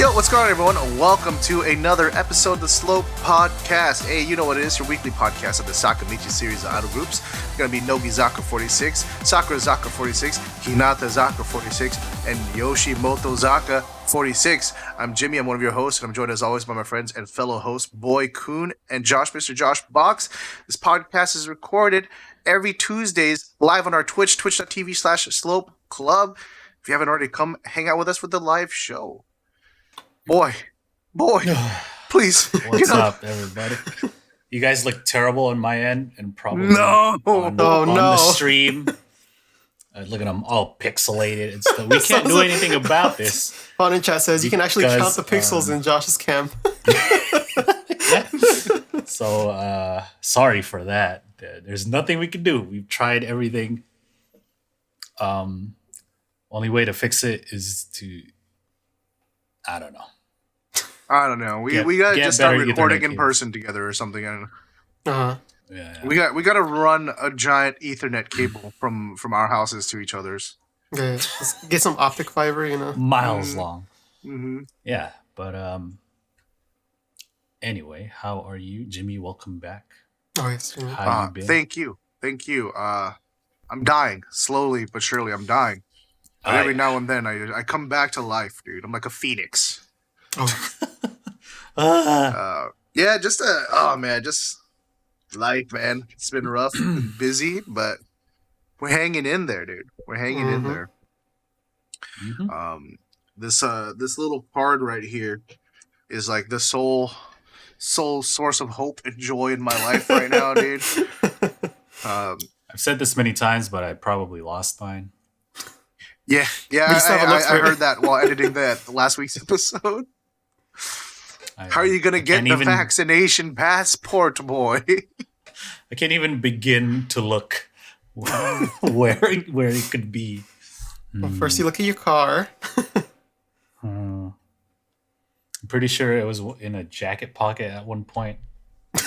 Yo, what's going on, everyone? Welcome to another episode of the Slow Podcast. Hey, you know what it is, your weekly podcast of the Sakamichi series of idol groups. It's going to be Nogizaka46, Sakurazaka46, Hinatazaka46, and Yoshimotozaka46. I'm Jimmy, I'm one of your hosts, and I'm joined as always by my friends and fellow hosts, Boy Kun and Josh, Mr. Josh Box. This podcast is recorded every Tuesdays live on our Twitch, twitch.tv/Slope Club. If you haven't already, come hang out with us for the live show. Boy, please. What's up, everybody? You guys look terrible on my end and probably on the stream. Look at them all pixelated and stuff. We can't do anything about this. Fun in chat says you can actually count the pixels in Josh's cam. Yeah. So, sorry for that. There's nothing we can do. We've tried everything. Only way to fix it is to... I don't know. We gotta just start recording in person together or something. I don't know. Yeah. We gotta run a giant Ethernet cable from our houses to each other's. Okay, let's get some optic fiber, you know. Miles long. Mm-hmm. Yeah, but anyway, how are you, Jimmy? Welcome back. Oh yes. How you been? Thank you. I'm dying slowly but surely. I'm dying. But every now and then, I come back to life, dude. I'm like a phoenix. Oh. Just life, man. It's been rough, been busy, but we're hanging in there, dude. We're hanging in there. Mm-hmm. This little card right here is like the sole source of hope and joy in my life right now, dude. I've said this many times, but I probably lost mine. Yeah, I heard that while editing that last week's episode. How are you gonna get the vaccination passport, boy? I can't even begin to look where it could be. Well, first, you look at your car. I'm pretty sure it was in a jacket pocket at one point. I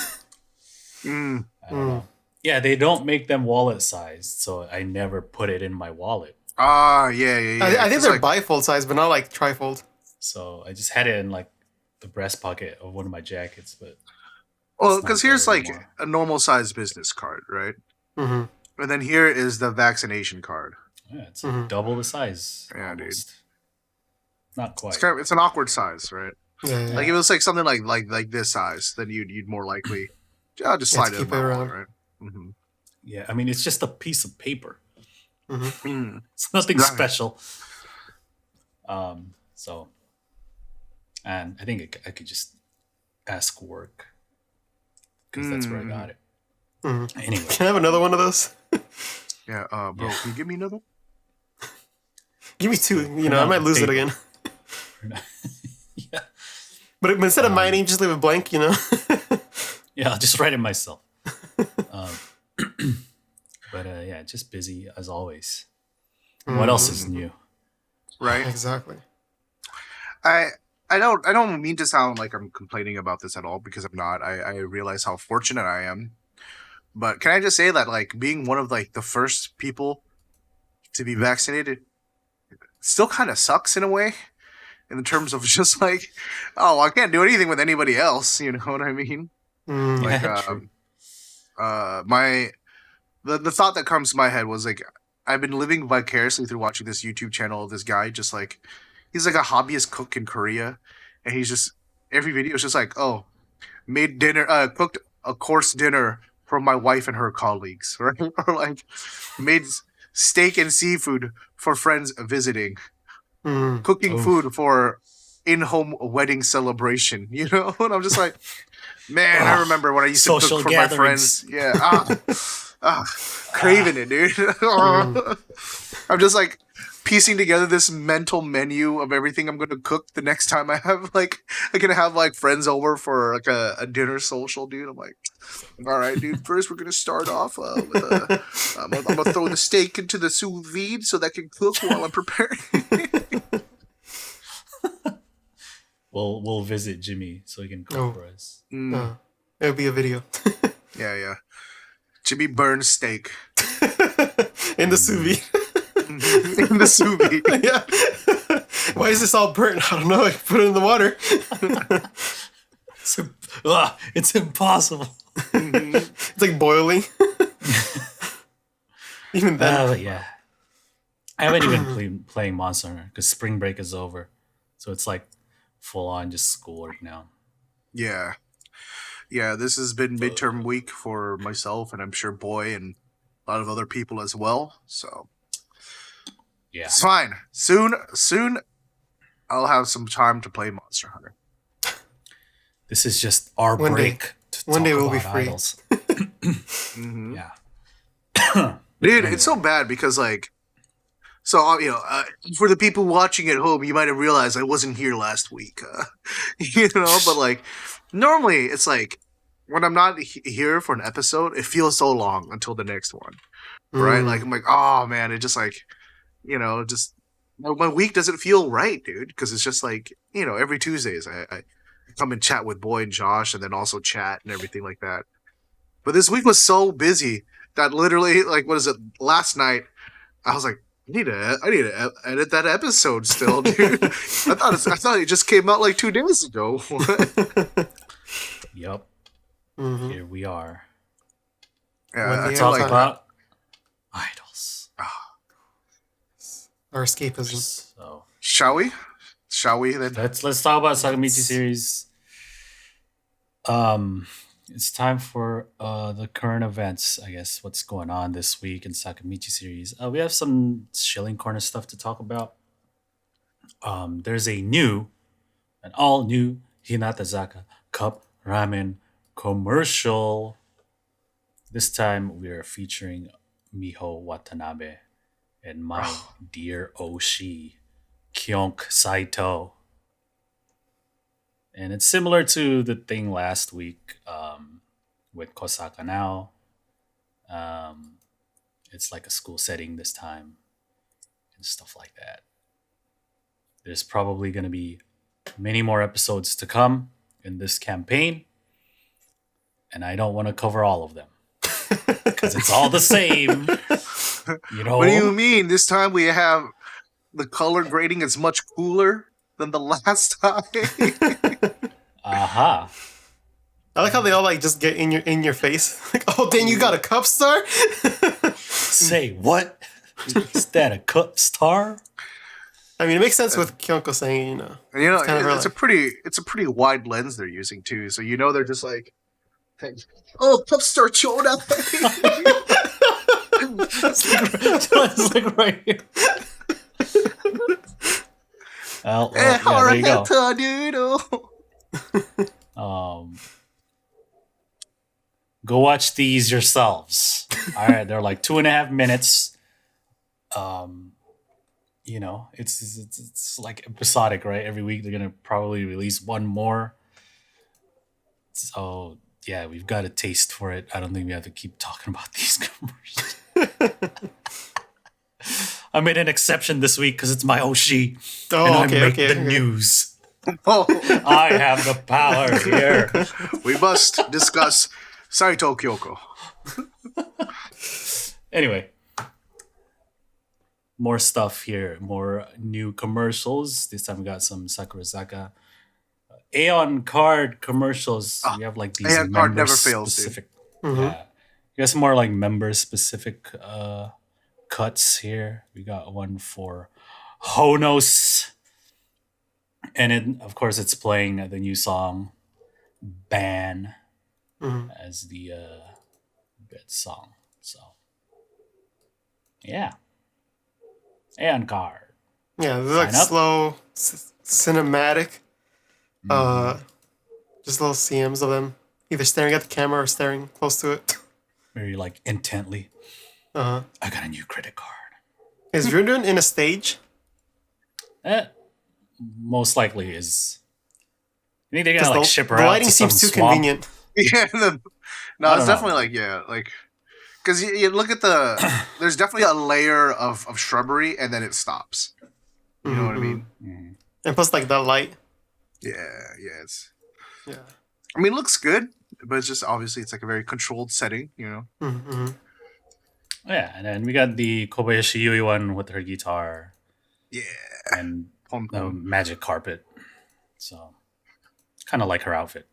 don't know. Yeah, they don't make them wallet sized, so I never put it in my wallet. Yeah. I think they're bifold size, but not like trifold. So I just had it in like the breast pocket of one of my jackets, but because here's like a normal size business card, right? Mm-hmm. And then here is the vaccination card. Yeah, it's like double the size. Yeah, almost. Dude. Not quite. It's an awkward size, right? Yeah. Like if it was like something like this size, then you'd more likely just slide it in my wallet, right? Mm-hmm. Yeah, I mean it's just a piece of paper. Mm-hmm. It's nothing special. So, and I think I could just ask work because that's where I got it. Mm-hmm. Anyway, can I have another one of those? Yeah, bro, can you give me another? Give me two. You know, I might lose it again. Yeah, but instead of mining, just leave it blank. You know. Yeah, I'll just write it myself. But just busy as always. What else is new? Right. Exactly. I don't mean to sound like I'm complaining about this at all because I'm not. I realize how fortunate I am. But can I just say that like being one of like the first people to be vaccinated still kind of sucks in a way, in terms of just like, oh, I can't do anything with anybody else. You know what I mean? Like, true. The thought that comes to my head was like, I've been living vicariously through watching this YouTube channel of this guy. Just like, he's like a hobbyist cook in Korea, and he's just every video is just like, oh, made dinner, cooked a course dinner for my wife and her colleagues, right? Or like made steak and seafood for friends visiting, cooking food for in-home wedding celebration. You know, and I'm just like, man, I remember when I used to cook for my friends. Yeah. Craving it, dude. I'm just like piecing together this mental menu of everything I'm going to cook the next time I can have like friends over for like a dinner social, dude. I'm like, all right, dude. First, we're going to start off with I'm going to throw the steak into the sous vide so that can cook while I'm preparing. We'll visit Jimmy so he can cook for us. It'll be a video. Yeah. Jimmy burns steak in the sous vide. In the sous vide. Yeah. Why is this all burnt? I don't know. I put it in the water. It's impossible. It's like boiling. Even then. But yeah. I haven't even been playing Monster Hunter because spring break is over. So it's like full on just schoolwork now. Yeah. Yeah, this has been midterm week for myself, and I'm sure Boy and a lot of other people as well. So Yeah. it's fine. Soon, I'll have some time to play Monster Hunter. This is just our One day. break. One day we'll be about free. idols. Yeah. Dude, it's so bad because, like, so, for the people watching at home, you might have realized I wasn't here last week. But, like, normally it's like, when I'm not here for an episode, it feels so long until the next one, right? Like, I'm like, oh, man, it just, like, just, my week doesn't feel right, dude, because it's just, like, every Tuesdays I come and chat with Boy and Josh and then also chat and everything like that. But this week was so busy that literally, like, what is it, last night, I was like, I need to edit that episode still, dude. I thought it just came out like 2 days ago. Yep. Mm-hmm. Here we are. Yeah, What Talk about idols. Our escapism. So Shall we? Shall we then? let's talk about Sakamichi series. It's time for the current events, I guess, what's going on this week in Sakamichi series. We have some Shilling Corner stuff to talk about. There's an all new Hinatazaka Cup Ramen commercial. This time we are featuring Miho Watanabe and my dear Oshi, Kyonk Saito. And it's similar to the thing last week with Kosaka now. It's like a school setting this time and stuff like that. There's probably going to be many more episodes to come in this campaign. And I don't want to cover all of them because it's all the same. What do you mean? This time we have the color grading is much cooler than the last time. Aha. I like how they all like just get in your face. Like, oh, then you got a cup star? Say what? Is that a cup star? I mean, it makes sense with Kyonko saying, it's, kind of it's a pretty wide lens they're using too. So they're just like, hey, oh, cup star choda. It's like right here. Well, there you go. Go watch these yourselves. All right, they're like 2.5 minutes. It's like episodic, right? Every week they're gonna probably release one more. So yeah, we've got a taste for it. I don't think we have to keep talking about these commercials. I made an exception this week because it's my Oshi. Oh, and okay, I make the news. Oh. I have the power here. We must discuss Saito Kyoko. Anyway, more stuff here. More new commercials. This time we got some Sakurazaka Aeon card commercials. We have like these Aeon card never fails, specific. Mm-hmm. Yeah, we got some more like member specific cuts here. We got one for Honos, and of course it's playing the new song "Ban" as the bit song. So yeah, Aeon card. Yeah, they're like slow, cinematic. Just little CMs of them either staring at the camera or staring close to it. Very like intently. I got a new credit card. Is Rundun in a stage? Most likely is. You think they're gonna like ship her the out lighting to some seems too swamp? convenient. Yeah, it's definitely like because you look at there's definitely a layer of shrubbery and then it stops. You know what I mean? And plus, like that light. Yeah. I mean, it looks good, but it's just obviously it's like a very controlled setting. Yeah, and then we got the Kobayashi Yui one with her guitar. Yeah. And magic carpet. So kind of like her outfit.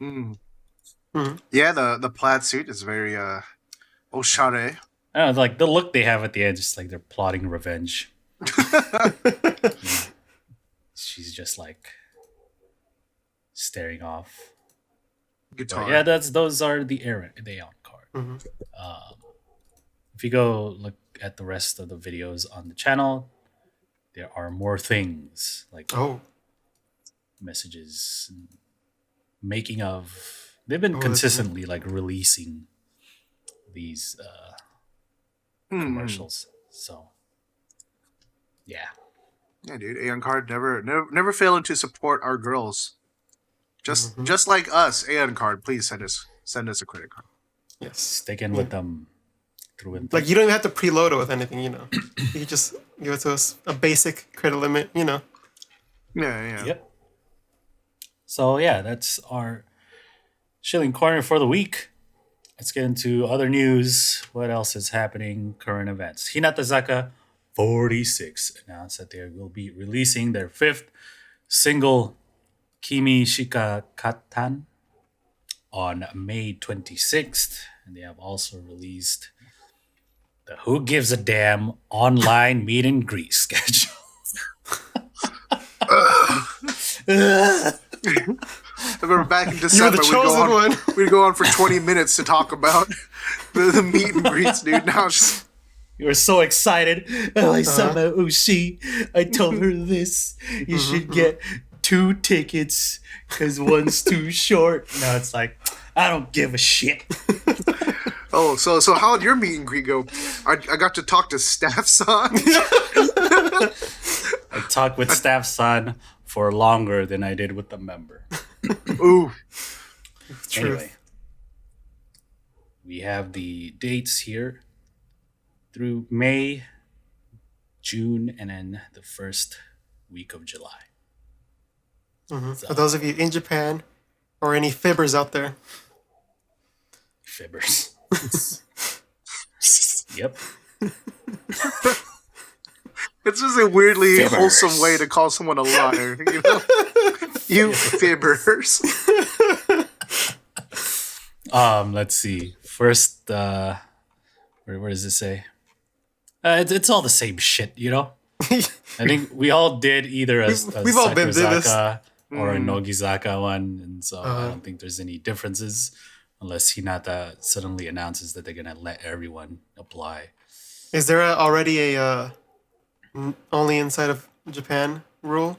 Mm. Mm-hmm. Yeah, the plaid suit is very oshare. Like the look they have at the end, just like they're plotting revenge. You know, she's just like staring off. Guitar. But yeah, those are the Aeon card. Mm-hmm. If you go look at the rest of the videos on the channel, there are more things like messages, and making of. They've been consistently like releasing these commercials. So yeah, dude, Aeon card never failing to support our girls. Just like us, Aeon card. Please send us a credit card. Yes, sticking with them through and like you don't even have to preload it with anything. You know, you can just give it to us a basic credit limit. You know. Yeah. Yep. So yeah, that's our Shilling Corner for the week. Let's get into other news. What else is happening? Current events. Hinatazaka46 announced that they will be releasing their 5th single, Kimi Shika Katan, on May 26th. And they have also released the Who Gives a Damn online meet and greet schedule. I remember back in December, we'd go on for 20 minutes to talk about the meet and greets, dude. Now it's you were so excited. Oh, I saw my Oshi. I told her this. You should get 2 tickets because one's too short. Now it's like, I don't give a shit. Oh, so how did your meet and greet go? I got to talk to Staff-san. I talked with Staff-san for longer than I did with the member. Ooh. Anyway, we have the dates here through May, June, and then the first week of July. So, for those of you in Japan or any fibbers out there. Fibbers. Yep. It's just a weirdly wholesome way to call someone a liar. You know? You fibbers. Let's see. First, where does it say? It's all the same shit, you know? I think we all did either a Sakurazaka or a Nogizaka one, and so I don't think there's any differences unless Hinata suddenly announces that they're going to let everyone apply. Is there already a only inside of Japan rule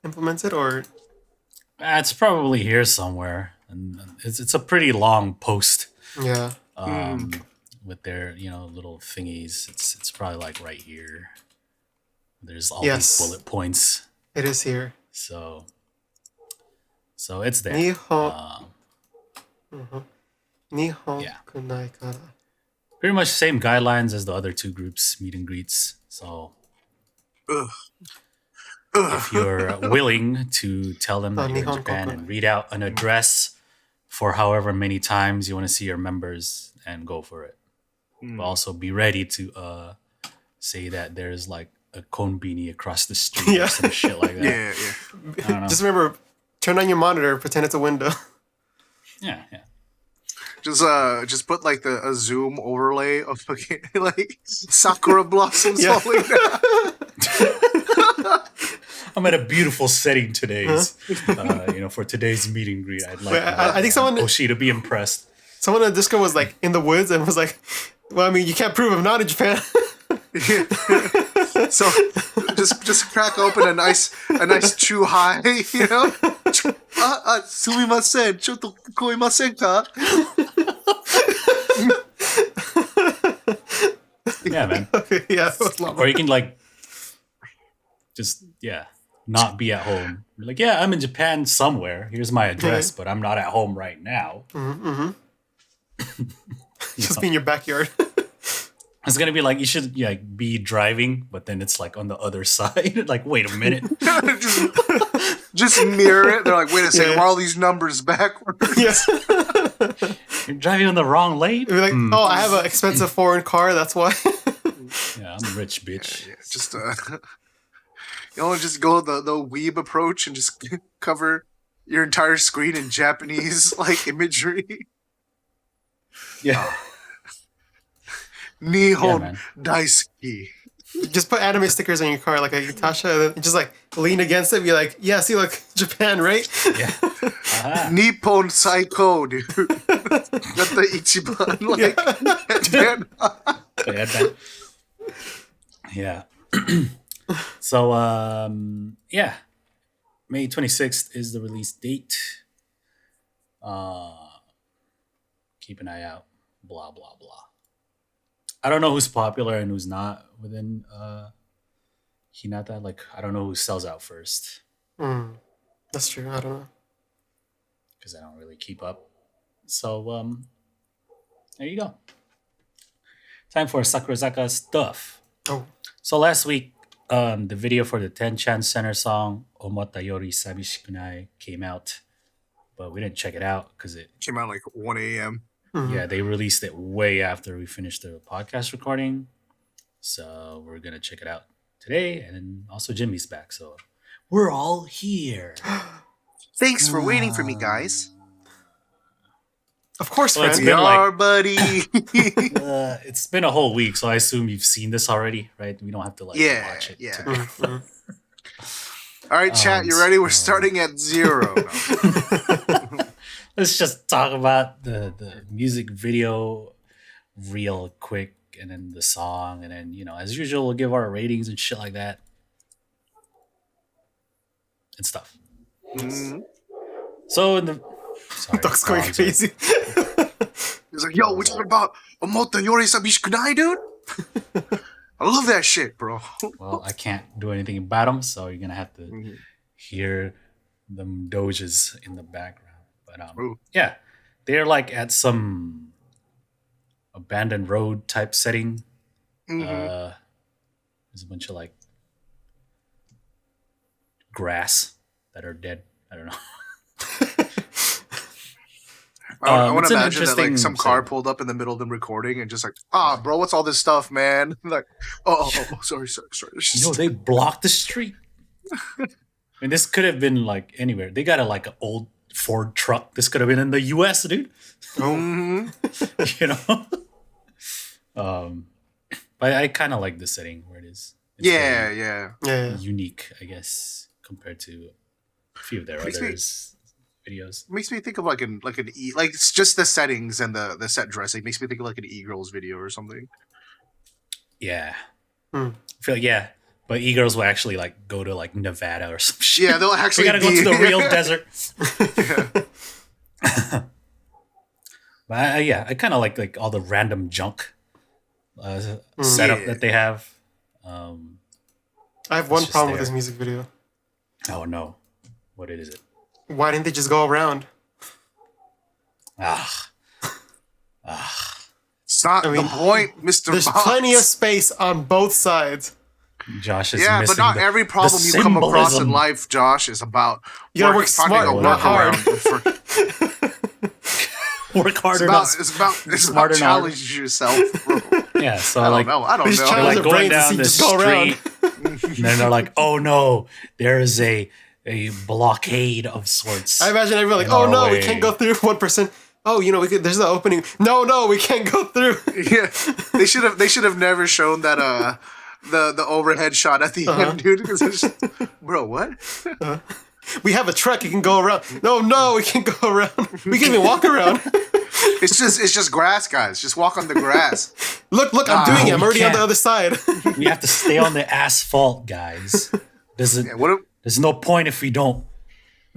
implemented, or? It's probably here somewhere, and it's a pretty long post. Yeah. With their little thingies, it's probably like right here. There's all these bullet points. It is here. So it's there. Nihon kunai kara. Pretty much same guidelines as the other 2 groups meet and greets. So if you're willing to tell them that you're in Japan and read out an address for however many times you want to see your members, and go for it. But also be ready to say that there's like a konbini across the street or some shit like that. Yeah. I don't know. Just remember, turn on your monitor, pretend it's a window. Yeah. Just put like a zoom overlay of fucking like sakura blossoms falling down. I'm at a beautiful setting today. For today's meet and greet. I'd like I think someone Oshi to be impressed. Someone in the Discord was like in the woods and was like, "Well, I mean, you can't prove I'm not in Japan." So just crack open a nice chew high, you know. Sumimasen, chotto koimasen ka? Yeah, man. Yeah. Or you can like just not be at home. You're like, yeah, I'm in Japan somewhere. Here's my address, but I'm not at home right now. Just be in your backyard. It's gonna be like you should be driving, but then it's like on the other side. Like, wait a minute. just mirror it. They're like, wait a second, why are all these numbers backwards? Yes. You're driving on the wrong lane. You're like, oh, I have an expensive foreign car. That's why. Yeah, I'm a rich bitch. Just You know, just go the weeb approach and just cover your entire screen in Japanese like imagery. Yeah. Nihon man. daisuki. Just put anime stickers on your car like a Tasha, and then just like lean against it and be like, yeah, see, look, Japan, right? Yeah. Nippon saiko, dude. Natta ichiban, like, headband. Headband. Yeah. So, yeah. May 26th is the release date. Keep an eye out. Blah, blah, blah. I don't know who's popular and who's not within Hinata. Like, I don't know who sells out first That's true. I don't know. because I don't really keep up. So, there you go. Time for Sakurazaka stuff. Oh, So last week, the video for the 10-chan center song Omottayori Sabishikunai came out, but we didn't check it out because it Came out like 1 a.m. yeah, they released it way after we finished the podcast recording. So we're gonna check it out today, and then also Jimmy's back, so we're all here. Thanks for waiting for me, guys. of course, Well, it's friend. been like- Yeah, buddy. It's been a whole week, so I assume you've seen this already, right? We don't have to like Yeah, watch it. yeah. together. All right, chat, you ready? We're starting at 0. No. Let's just talk about the music video real quick, and then the song, and then as usual we'll give our ratings and shit like that and stuff. Mhm. So in the Duck's going I'm sorry. crazy. He's like, yo, we talking about Omottayori Sabishikunai, dude? I love that shit, bro. Well, I can't do anything about them, so you're gonna have to Mhm. hear them doges in the background. But Ooh. yeah, they're like at some abandoned road type setting. Mhm. There's a bunch of like grass that are dead. I don't know. I want it's to an imagine that like interesting some car setting. pulled up in the middle of them recording and just like, bro, what's all this stuff, man? Like, sorry. It's just- They blocked the street. I mean, this could have been like anywhere. They got a like an old Ford truck. This could have been in the U.S., dude. Mhm. But I kind of like the setting where it is. It's Yeah, very yeah. Yeah. unique, I guess, compared to a few of their Makes me- others videos. Makes me think of like an it's just the settings and the set dressing makes me think of like an e-girls video or something. Yeah, Hmm. I feel like, yeah, but e-girls will actually like go to like Nevada or some shit. Yeah, they'll We actually gotta go be- to the real desert. Yeah. But I kind of like all the random junk setup Yeah. that they have. I have one just problem with there. this music video. Oh no, what is it? Why didn't they just go around? Ah, It's not I mean, the point, Mr. There's Box. plenty of space on both sides. Josh is Yeah, missing but not the- every problem the you come across in symbolism. life, Josh, is about You gotta work finding smart, a not hard. workaround. Work harder. It's about Smarter, not harder. challenge yourself, bro. Yeah, so I like don't know. I don't These know. they're challenge like their going brains down and the just go around. street, and then they're like, "Oh no, there is a blockade of sorts." I imagine everyone like, In oh our no, we way. can't go through. 1%. Oh, we could. There's an opening. No, we can't go through. Yeah, they should have never shown that the overhead shot at the end, dude. Because it's just, bro, what? We have a truck. You can go around. No, we can't go around. We can't even walk around. It's just grass, guys. Just walk on the grass. Look, I'm doing it. I'm we already on can't. the other side. We have to stay on the asphalt, guys. Yeah, what? There's no point if we don't.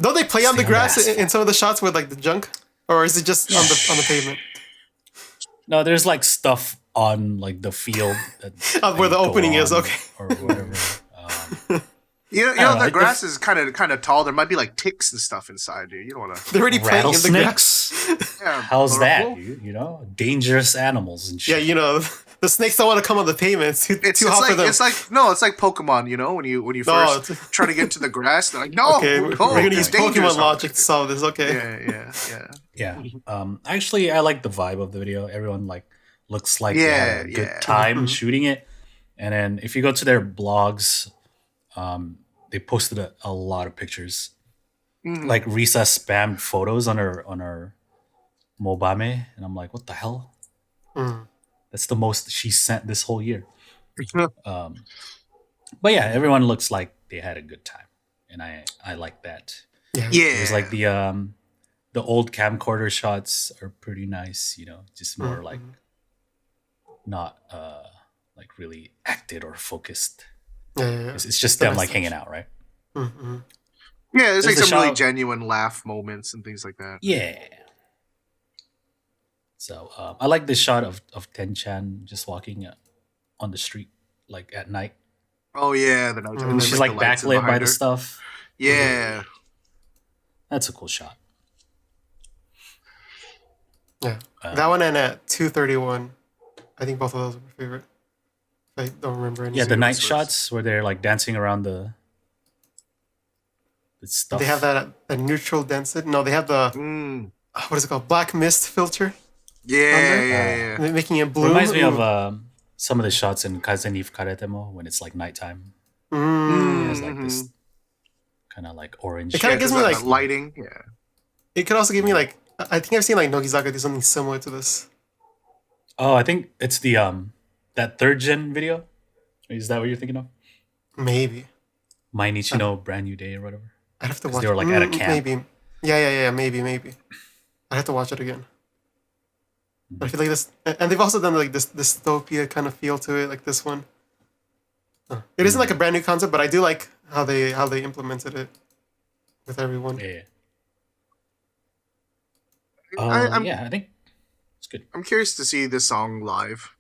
Don't they play on the Stay on the grass asphalt. in some of the shots with like the junk, or is it just on the pavement? No, there's like stuff on like the field that Where the they go opening is, on okay. or whatever. You don't know know, the it grass is kind of tall. There might be like ticks and stuff inside, dude. You don't want to. They're already playing in the grass. Rattlesnakes. Yeah, How's that? well, You know, dangerous animals and Yeah, shit. the snakes don't want to come on the pavement. It's too It's hot for them. it's like Pokemon. You know, when you No, first it's- try to get to the grass, they're like, no, okay, no, we're gonna it's use dangerous Pokemon out logic to solve this. Okay. there. Yeah. Yeah. Actually, I like the vibe of the video. Everyone like looks like they had a Yeah, good yeah. time Mhm. shooting it. And then if you go to their blogs, they posted a lot of pictures. Mm. Like Risa spammed photos on her Mobame, and I'm like, what the hell? Mm. That's the most she sent this whole year. But yeah, everyone looks like they had a good time, and I like that. Yeah. There's like the old camcorder shots are pretty nice, you know, just more like not like really acted or focused. Yeah. It's just a them nice like touch. hanging out, right? Mm-hmm. Yeah, there's like the some really shot- genuine laugh moments and things like that. Yeah. So I like this shot of Ten-chan just walking on the street like at night. Oh yeah, the night And she's like like the lights in backlit by behind the her. stuff. Yeah. That's a cool shot. Yeah. That one and at 231. I think both of those are my favorite. I don't remember any. Yeah, the night first. shots where they're like dancing around the stuff. They have that neutral density. No, they have the what is it called? Black mist filter. Yeah. Making it blue. Reminds me of some of the shots in Kazen If Karetemo when it's like nighttime. It has like this kind of like orange. It kind of gives me like lighting. Yeah. It could also give me like I think I've seen like Nogizaka do something similar to this. Oh, I think it's the that third gen video. Is that what you're thinking of? Maybe. Mainichi no Brand New Day or whatever. I'd have to watch. They were like at a camp. Maybe. Yeah. Maybe. I'd have to watch it again. But I feel like this, and they've also done like this dystopia kind of feel to it, like this one. It isn't like a brand new concept, but I do like how they implemented it with everyone. Yeah. I think it's good. I'm curious to see this song live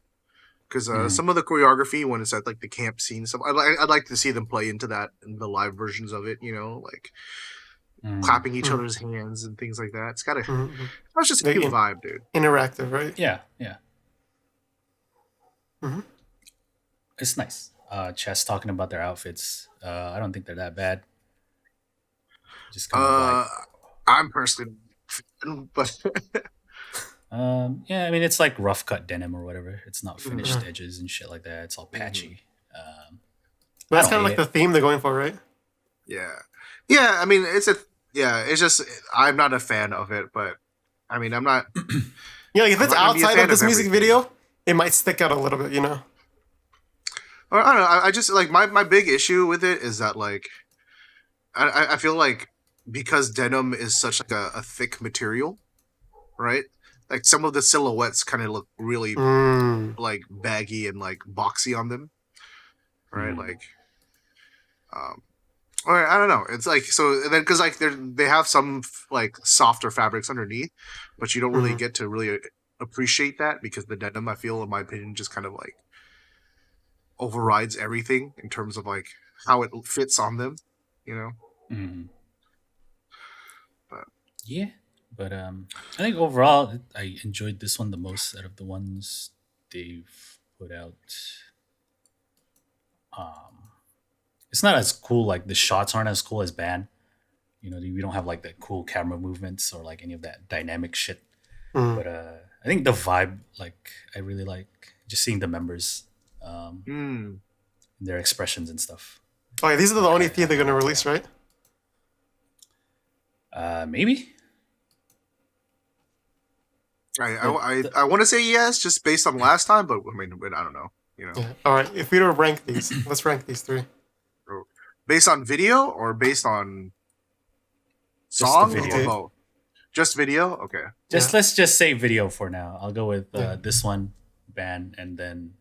because some of the choreography when it's at like the camp scene stuff, I'd like to see them play into that in the live versions of it. You know, like clapping each other's hands and things like that. It's gotta. That's just a cute vibe, dude. Interactive, right? Yeah. It's nice. Chess talking about their outfits. I don't think they're that bad. Just kind of like. I'm personally, but yeah, I mean it's like rough cut denim or whatever. It's not finished edges and shit like that. It's all patchy. But that's kind of like the theme they're going for, right? Yeah. I mean, it's just I'm not a fan of it, but I mean, I'm not. Yeah, like if it's outside of this music video, it might stick out a little bit, you know. Or I don't know. I just like my big issue with it is that like I feel like because denim is such like a thick material, right? Like some of the silhouettes kind of look really like baggy and like boxy on them, right? Like, or I don't know. It's like so then because like they have some like softer fabrics underneath, but you don't really get to really appreciate that because the denim, I feel, in my opinion, just kind of like overrides everything in terms of like how it fits on them, you know. But I think overall I enjoyed this one the most out of the ones they've put out. It's not as cool, like the shots aren't as cool as BAN. You know, we don't have like that cool camera movements or like any of that dynamic shit. But I think the vibe, like I really like just seeing the members, their expressions and stuff. Oh, yeah, these are the only three they're gonna release, right? Maybe. I want to say yes, just based on last time, but I mean, I don't know. You know. Yeah. All right. If we were to rank these, let's rank these three. Based on video or based on song video. or both? Just video? Okay. Let's just say video for now. I'll go with this one, BAN, and then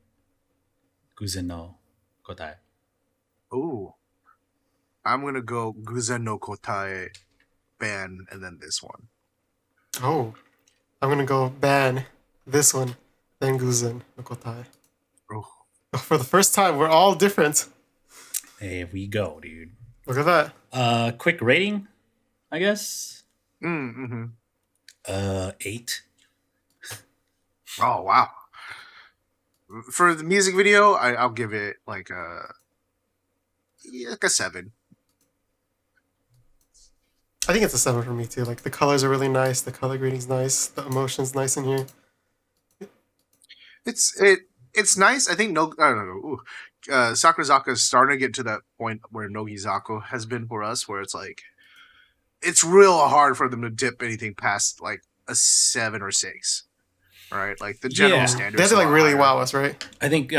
Guzen no Kotae. Ooh. I'm gonna go Guzen no Kotae, BAN, and then this one. Oh. I'm gonna go BAN, this one, then Guzen no Kotae. Oh. For the first time, we're all different. There we go, dude. Look at that. Quick rating, I guess. 8. Oh wow! For the music video, I'll give it like a 7. I think it's a 7 for me too. Like the colors are really nice, the color grading's nice, the emotion's nice in here. It's nice. I think I don't know. Sakurazaka is starting to get to that point where Nogizaka has been for us, where it's like it's real hard for them to dip anything past like a 7 or 6, right? Like the general Yeah. standard. They had to like really wow us, right? I think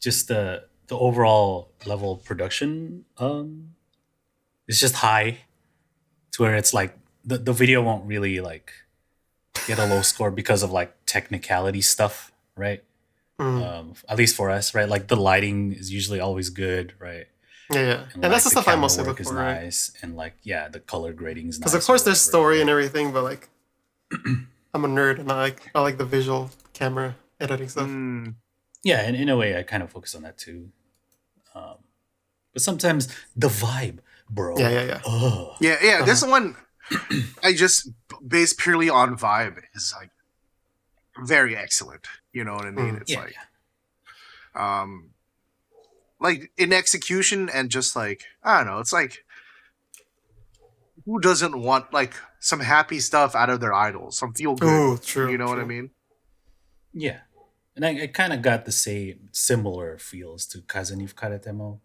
just the overall level of production is just high to where it's like the video won't really like get a low score because of like technicality stuff, right? At least for us, right? Like the lighting is usually always good, right? Yeah. And like, that's the stuff I camera mostly work look is for, right? nice, and like the color grading is nice. Because of course there's whatever, story right? and everything, but like I'm a nerd and I like the visual camera editing stuff. Yeah, and in a way I kind of focus on that too. But sometimes the vibe, bro. Yeah. Yeah. This one I just based purely on vibe is like very excellent. You know what I mean? It's like in execution and just like I don't know. It's like who doesn't want like some happy stuff out of their idols, some feel good. Ooh, true. You know what I true. mean? Yeah. And I kind of got the same similar feels to Kazaniv Karetemo.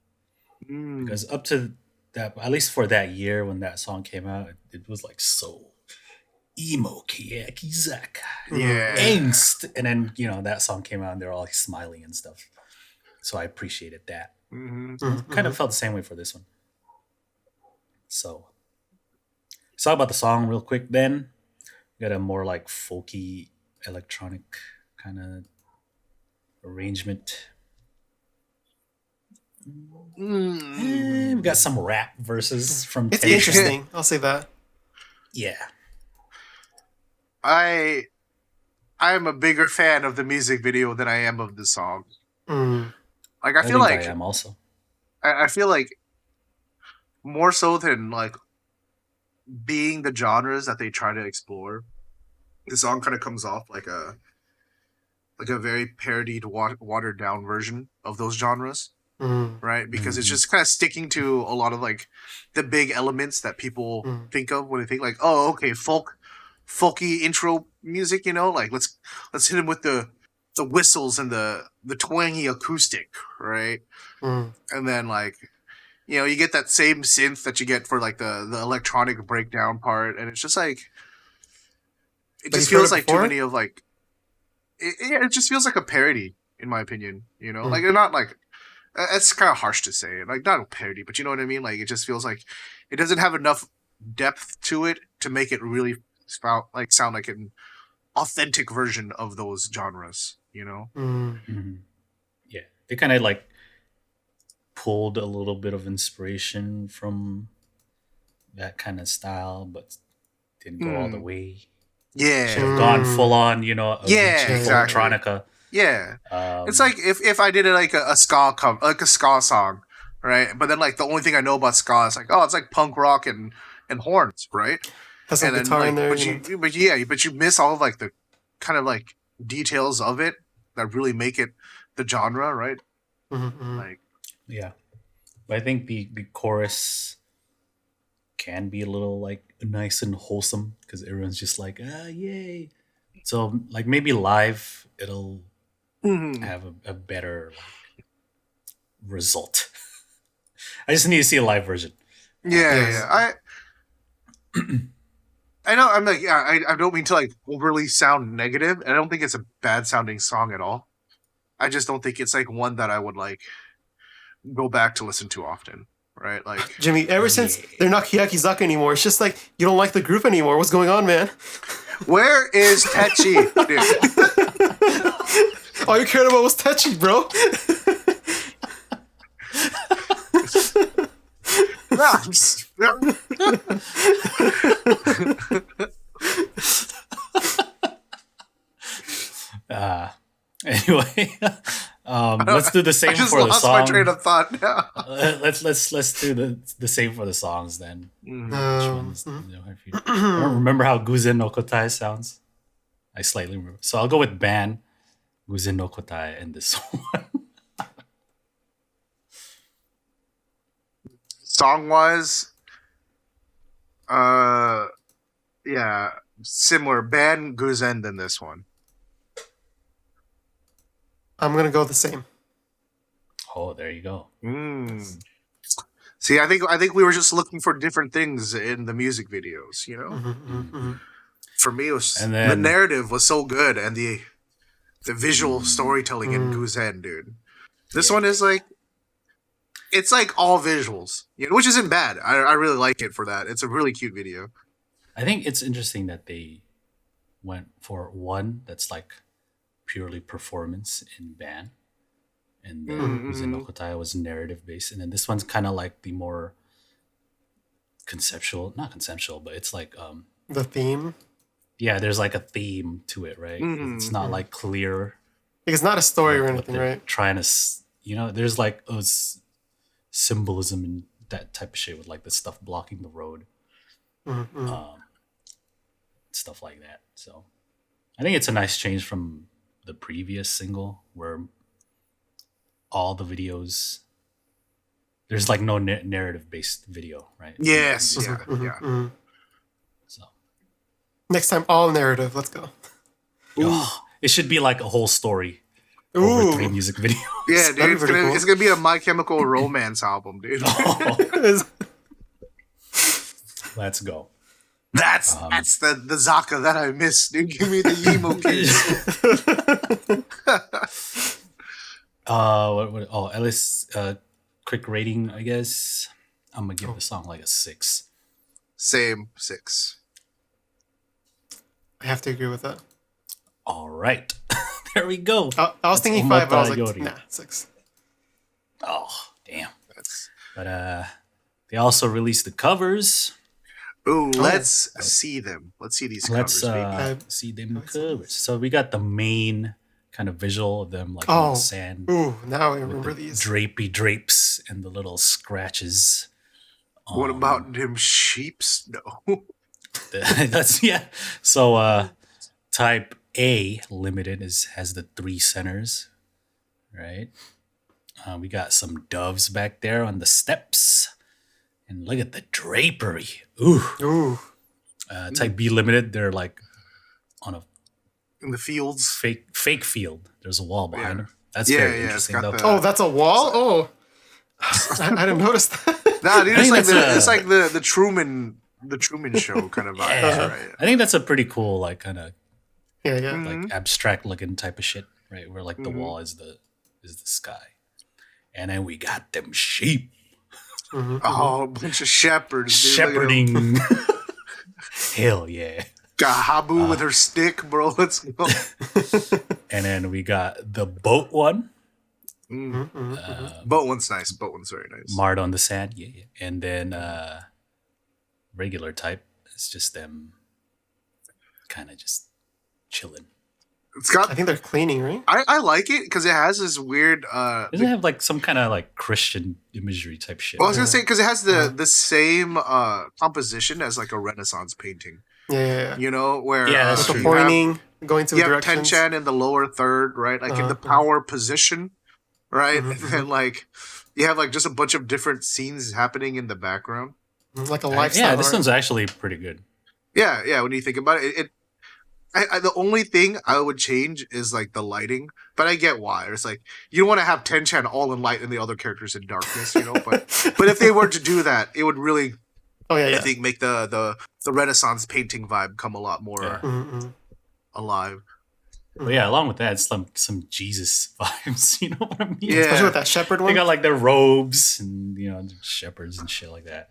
Because up to that, at least for that year when that song came out, it was like so emo, Kiyakizaka, Yeah. angst. And then, that song came out and they're all like smiling and stuff. So I appreciated that. Kind of felt the same way for this one. So, let's talk about the song real quick then. We got a more like folky, electronic kind of arrangement. We got some rap verses from It's Tension. interesting. I'll say that. Yeah. I am a bigger fan of the music video than I am of the song. Like I feel think like I am also. I feel like more so than like being the genres that they try to explore, the song kind of comes off like a very parodied, watered down version of those genres, right? Because it's just kind of sticking to a lot of like the big elements that people think of when they think like, oh, okay, folky intro music, like let's hit him with the whistles and the twangy acoustic, right? And then like you get that same synth that you get for like the electronic breakdown part, and it's just like it just feels like too many of like it just feels like a parody in my opinion, like they're not like it's kind of harsh to say, like not a parody, but you know what I mean, like it just feels like it doesn't have enough depth to it to make it really sound like an authentic version of those genres, Yeah, they kind of like pulled a little bit of inspiration from that kind of style, but didn't go all the way. Yeah, should have gone full on, exactly. electronica. Yeah, it's like if I did it like a ska like a ska song, right? But then like the only thing I know about ska is like, oh, it's like punk rock and horns, right? Has some guitar in there, but you miss all of like the kind of like details of it that really make it the genre, right? Like, yeah, but I think the chorus can be a little like nice and wholesome because everyone's just like, yay. So like maybe live it'll have a better like, result. I just need to see a live version. Yeah. I know. I'm like, I don't mean to like overly sound negative. I don't think it's a bad sounding song at all. I just don't think it's like one that I would like go back to listen to often, right? Like Jimmy, ever since they're not Hinatazaka anymore, it's just like you don't like the group anymore. What's going on, man? Where is Techi, dude? All you cared about was Techi, bro. Anyway, let's do the same for the song. I just lost my train of thought now. Let's do the same for the songs then. Which ones? I don't remember how Guzen no Kotai sounds. I slightly remember. So I'll go with BAN, Guzen no Kotai, and this one. Song-wise, yeah, similar. BAN, Guzen than this one. I'm gonna go the same. Oh, there you go. See, I think we were just looking for different things in the music videos, you know? For me, it was And the then- narrative was so good, and the visual storytelling in Guzen, dude. This one is like, it's like all visuals, you know, which isn't bad. I really like it for that. It's a really cute video. I think it's interesting that they went for one that's like purely performance in BAN, and then Guzen no Kotai was narrative based, and then this one's kind of like the more not conceptual, but it's like The theme. yeah, there's like a theme to it, right? It's not like clear. It's not a story or what anything, they're right? trying to, there's like symbolism and that type of shit with like the stuff blocking the road, stuff like that. So I think it's a nice change from the previous single where all the videos there's like no narrative based video, right? Yes, It's yeah. So Next time, all narrative. Let's go. it should be like a whole story over 3 music videos. Yeah, That'd dude, be pretty cool. it's gonna be a My Chemical Romance album, dude. Let's go. That's the Zaka that I miss, dude. Give me the emo kids. At least quick rating, I guess. I'm gonna give the song like a 6. Same 6. I have to agree with that. All right, there we go. I was thinking 5, but I was like, Omottayori. nah, 6. Oh, damn. That's... But they also released the covers. Ooh, let's see them. Let's see these Let's covers. Baby. see them covers. So we got the main kind of visual of them like on the sand. Ooh, now I remember these. Drapey drapes and the little scratches. What about them sheeps? No. That's So type A limited has the 3 centers, right? We got some doves back there on the steps, and look at the drapery. Ooh. Type B limited, they're like on a In the fields. fake field. There's a wall behind them. That's Yeah, very yeah, it's interesting got though. the- Oh, that's a wall? Oh. I didn't notice that. Nah, dude, I it's think like that's it's like the Truman Show kind of vibe, Yeah. right? I think that's a pretty cool, like kind of Yeah. like abstract looking type of shit, right? Where like the wall is the sky, and then we got them sheep Oh, a bunch of shepherds, dude. Look at 'em. shepherding. Hell yeah! Got Habu with her stick, bro. Let's go. And then we got the boat one, Boat one's nice. Boat one's very nice. marred on the sand, yeah. And then regular type, it's just them, kind of just chilling. It's got. I think they're cleaning, right? I like it because it has this weird. Doesn't it have like some kind of like Christian imagery type shit? Well, I was gonna say because it has the same composition as like a Renaissance painting. Yeah. You know where Yeah, that's The true. pointing, going to You have directions. Tenchan in the lower third, right? Like in the power position, right? And then like you have like just a bunch of different scenes happening in the background. Like a lifestyle. Yeah, this art. one's actually pretty good. Yeah. When you think about it, the only thing I would change is like the lighting, but I get why. It's like you don't want to have Tenchan all in light and the other characters in darkness, you know. But if they were to do that, it would really, I think, make the Renaissance painting vibe come a lot more alive. But yeah, along with that, it's some Jesus vibes. You know what I mean? Yeah. Especially with that shepherd They one. got like their robes and shepherds and shit like that.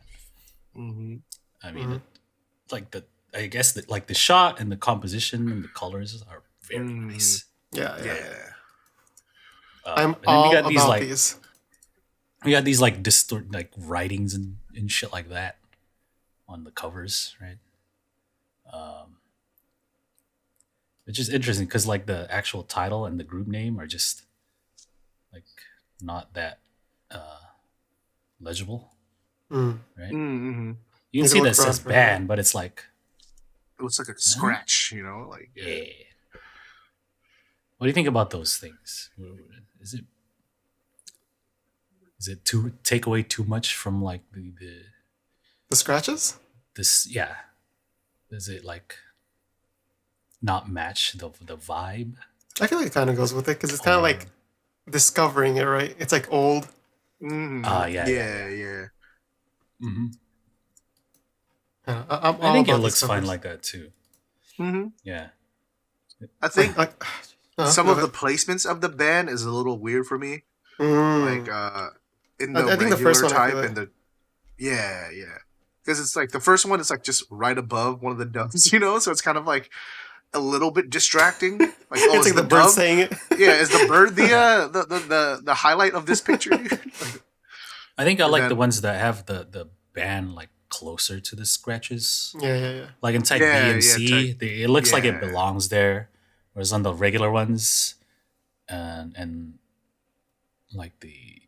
Mm-hmm. I mean, like I guess that like the shot and the composition and the colors are very nice. Yeah. And I'm then all we got these about like these. we got these like like writings and shit like that on the covers, right? It's just interesting because like the actual title and the group name are just like not that legible, right? Mm-hmm. You can see that it says BAN, but it's like It looks like a scratch, you know, like yeah. What do you think about those things? Is it too take away too much from like The scratches? this? Yeah, is it like not match the vibe? I feel like it kind of goes with it because it's kind of like discovering it, right? It's like old. Yeah. Mm-hmm. I'm I all think it about looks these fine covers. like that too. Mm-hmm. Yeah. I think some go of the ahead. placements of the band is a little weird for me. Mm. Like in I the think the first regular one, I feel type like. and the yeah. Because it's like the first one is like just right above one of the doves, you know, so it's kind of like a little bit distracting. Like, oh, It's is like the the bird dove? saying it. Yeah, is the bird Yeah. the highlight of this picture? Like, I think I and like the then ones that have the band like closer to the scratches. Yeah. Like in type B and tech, C, it looks like it yeah. belongs there. Whereas on the regular ones and like the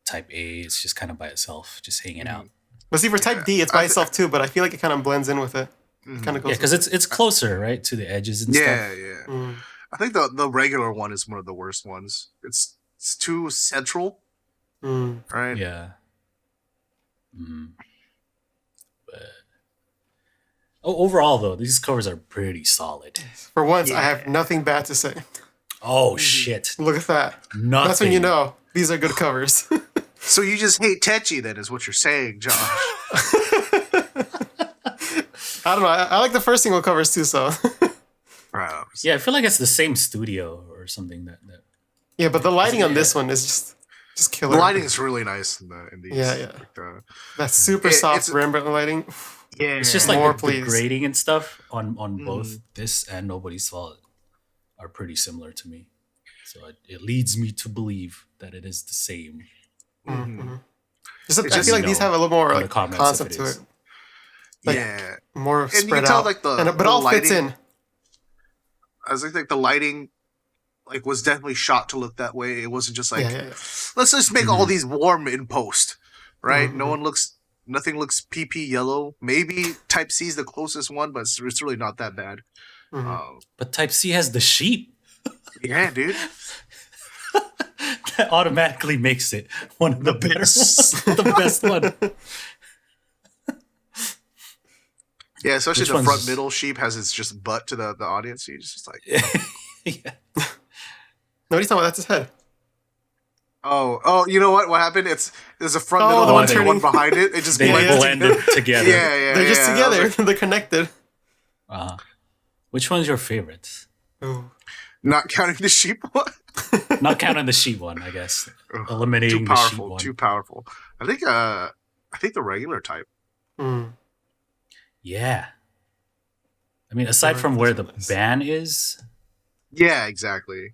type A, it's just kind of by itself, just hanging out. But see, for Type D, it's by itself too. But I feel like it kind of blends in with it. It kind of Yeah, goes. because it's closer, right, to the edges and Yeah. stuff. Mm. I think the regular one is one of the worst ones. It's too central, Mm. right? Yeah. Mm. But overall, though, these covers are pretty solid. For once, I have nothing bad to say. Oh shit! Look at that. Nothing. That's when you know these are good covers. So you just hate Techi, then, is what you're saying, Josh. I don't know. I like the first single covers too. So Right. Yeah, I feel like it's the same studio or something that yeah, but the lighting on this one is just killer. The lighting is really nice in these. Yeah. Like That super soft it's Rembrandt lighting. yeah, it's just like More, the please. grading and stuff on both this and Nobody's Fault are pretty similar to me. So it leads me to believe that it is the same. Just, I just, feel like these have a little more in the like comments concept if it to is. it. Like, yeah. More And you spread can tell out. like But the all lighting, fits in. I was like the lighting like was definitely shot to look that way. It wasn't just like Yeah. let's just make all these warm in post, right? Mm-hmm. Nothing looks PP yellow. Maybe Type C is the closest one, but it's really not that bad. Mm-hmm. But Type C has the sheep. Yeah, dude. That automatically makes it one of the better ones, the best one. Yeah, especially Which the front one's- middle sheep has its just butt to the audience. You just like, Yeah. No, he's talking about that's his head. oh, you know what? What happened? There's a front Oh, middle the one one and one turning. behind it. It just They blends blended together. Yeah. They're just I was together. like, They're connected. Which one's your favorite? Ooh. not counting the sheep one. Not counting the sheep one, I guess. Too Eliminating the sheep powerful. one. Too powerful. I think the regular type. Mm. Yeah. I mean, aside from where the Nice. ban is, Yeah, exactly.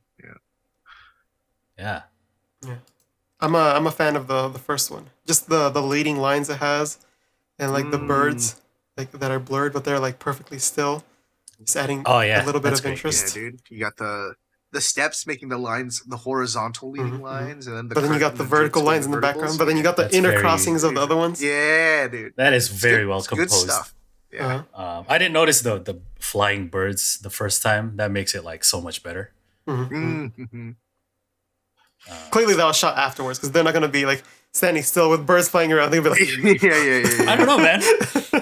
Yeah. yeah. I'm a fan of the first one. Just the leading lines it has, and like the birds like that are blurred, but they're like perfectly still. Just adding Oh, yeah, a little bit that's of great. interest. Yeah, dude. You got the steps making the lines, the horizontal leading lines, and then But then you got the vertical lines in the background. But then you got the That's inner very- crossings of the other ones. Yeah, dude. That is It's very good- well it's composed. Good stuff. Yeah. Uh-huh. I didn't notice the flying birds the first time. That makes it like so much better. Mm-hmm. Clearly, that was shot afterwards because they're not gonna be like standing still with birds flying around. They'll be like, yeah. I don't know, man.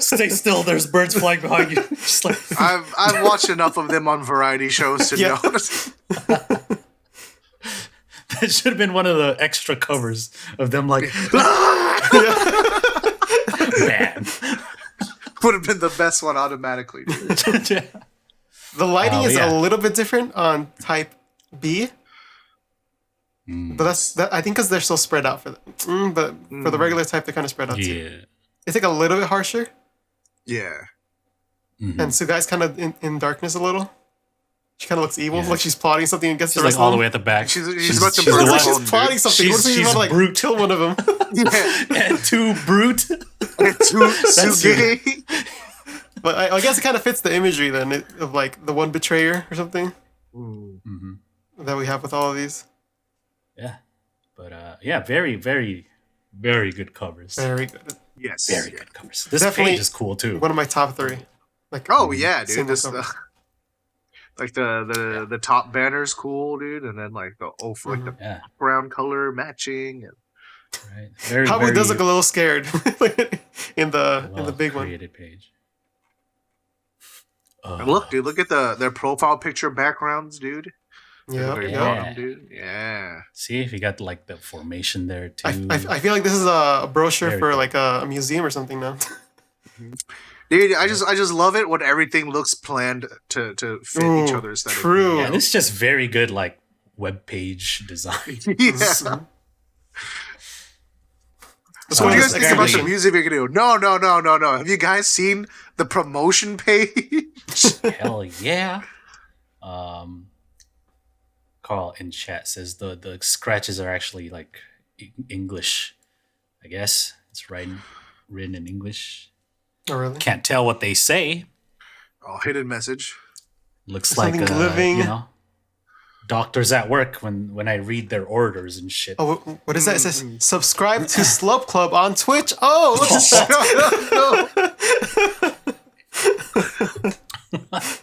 Stay still. There's birds flying behind you. Just like I've watched enough of them on variety shows to Yeah. know. that should have been one of the extra covers of them like man. Would have been the best one automatically. Dude. the lighting is yeah. a little bit different on Type B. But that I think because they're so spread out for them. But for the regular type, they're kind of spread out too. Yeah. It's like a little bit harsher, Yeah. and Sugai's kind of in darkness a little. She kind of looks evil, Yeah. like she's plotting something against She's the like rest all of the them. way at the back. She's about to the murder Looks like one, she's dude. plotting something. She's- What if she's she's about to like brute. kill one of them? Yeah. And too brute. Suge. But I guess it kind of fits the imagery then of like the one betrayer or something that we have with all of these. Yeah. But yeah, very, very, very good covers. Very good. Yes. Very good covers. This Definitely page is cool too. One of my top 3. Like Oh yeah, dude. single This covers. like the top banner's cool, dude, and then like the like the Yeah. background color matching. And Right. Very, Probably very does look a little scared in the well big one. created page. and look, dude, look at their profile picture backgrounds, dude. Yeah, very yeah. bottom, dude. Yeah. See if you got like the formation there too. I feel like this is a brochure Very for cool. like a museum or something now. Dude, I just love it when everything looks planned to fit each Ooh, other aesthetically. true. Yeah, this is just very good like web page design. Yeah. Let's So go what to do you this guys think about the exhibition. music video? No. Have you guys seen the promotion page? Hell yeah. Carl in chat says the scratches are actually like English. I guess it's written in English. Oh, really? Can't tell what they say. Oh, hidden message. Looks Something like living. you know, doctors at work when I read their orders and shit. Oh, what is that? It says subscribe to Slub Club on Twitch. Oh, look at that.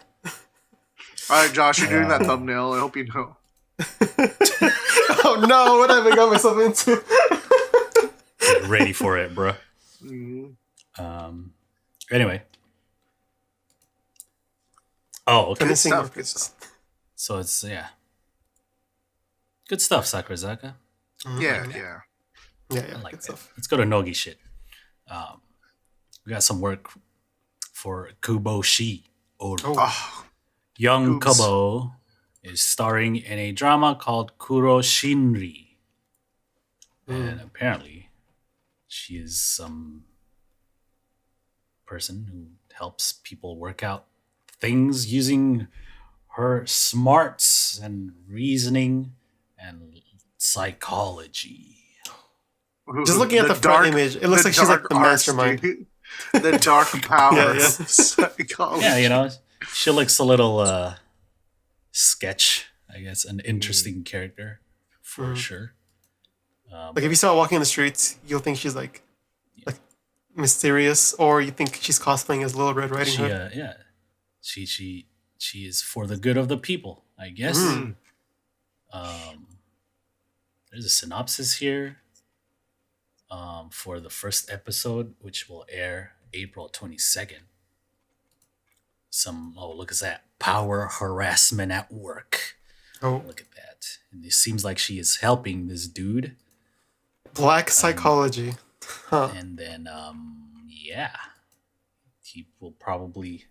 All right, Josh, you're doing that thumbnail. I hope you know. Oh no, what have I got myself into? Get ready for it, bro. Anyway. Oh, okay. Finishing stuff, more good pieces. So it's good stuff, Sakurazaka. Yeah. I like good that. stuff. Let's go to Nogi shit. We got some work for Kubo Shiori. Oh, Young Goobs. Kubo is starring in a drama called Kuroshinri. And apparently she is some person who helps people work out things using her smarts and reasoning and psychology. Just looking at the front image, it looks like she's like the mastermind. Dude. The dark power Yeah, of psychology. Yeah, you know, she looks a little sketch, I guess, an interesting character for sure. Like if you saw her walking in the streets, you'll think she's like mysterious, or you think she's cosplaying as Little Red Riding Hood. She is for the good of the people, I guess. There's a synopsis here for the first episode, which will air April 22nd. Look at that. Power harassment at work. Oh, Look at that. And it seems like she is helping this dude. black psychology. Huh. And then, he will probably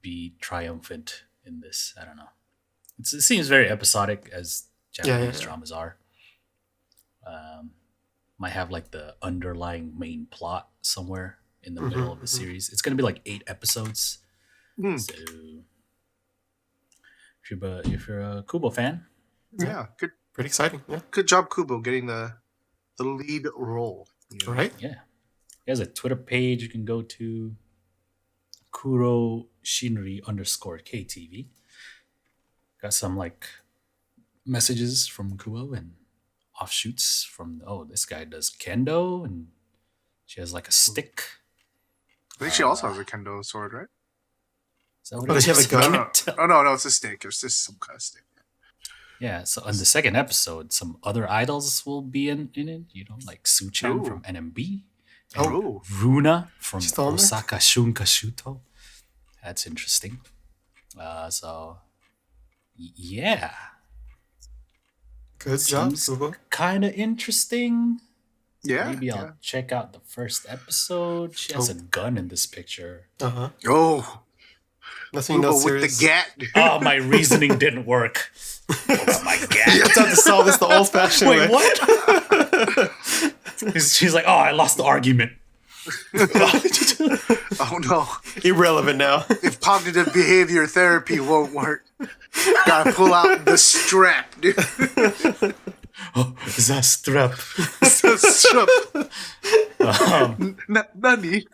be triumphant in this. I don't know. It seems very episodic, as Japanese dramas are. Might have like the underlying main plot somewhere in the middle of the series. It's going to be like 8 episodes. So if you're a Kubo fan, Yeah, good. Pretty exciting. Yeah. Good job, Kubo, getting the lead role. You know? Right. yeah. He has a Twitter page you can go to, Kuroshinri _KTV. Got some like messages from Kubo and offshoots from, this guy does kendo, and she has like a stick. I think she also has a kendo sword, right? Is that what Does she have a gun? No, it's a stick. It's just some kind of stick. Yeah, so in the second episode, some other idols will be in it. You know, like Suchan from NMB. Oh, Runa from She's still on there? Osaka Shunkashuto. That's interesting. Yeah. Good job, Seems Kubo. kind of interesting. yeah. Maybe I'll check out the first episode. She has a gun in this picture. Oh, That's when you know Kubo with serious. the gat. Oh, my reasoning didn't work. Oh my god. It's time to solve this the old-fashioned way. Wait, what? She's like, I lost the argument. Oh no. Irrelevant now. If cognitive behavior therapy won't work, gotta pull out the strap, dude. Is that strap? Nani?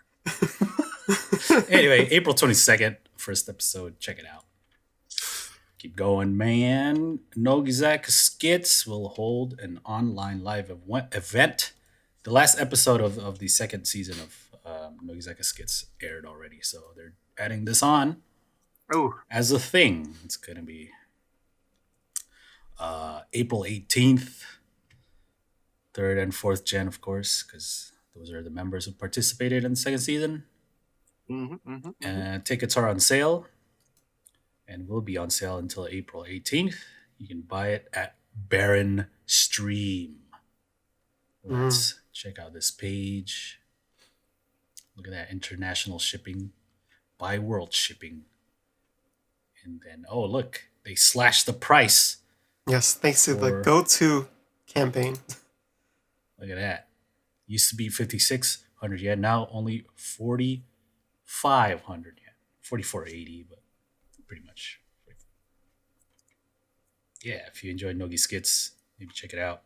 Anyway, April 22nd, first episode. Check it out. Keep going, man. Nogizaka Skits will hold an online live event. The last episode of the second season of Nogizaka Skits aired already, so they're adding this on as a thing. It's going to be April 18th, 3rd and 4th gen, of course, because those are the members who participated in the second season. Tickets are on sale. and will be on sale until April 18th. You can buy it at Baron Stream. Let's check out this page. Look at that international shipping, by world shipping. And then, oh, look, they slashed the price. Yes, thanks to the go-to campaign. Look at that. Used to be 5,600 yen, now only 4,500 yen. 4,480, but pretty much. Yeah, if you enjoy Nogi Skits, maybe check it out.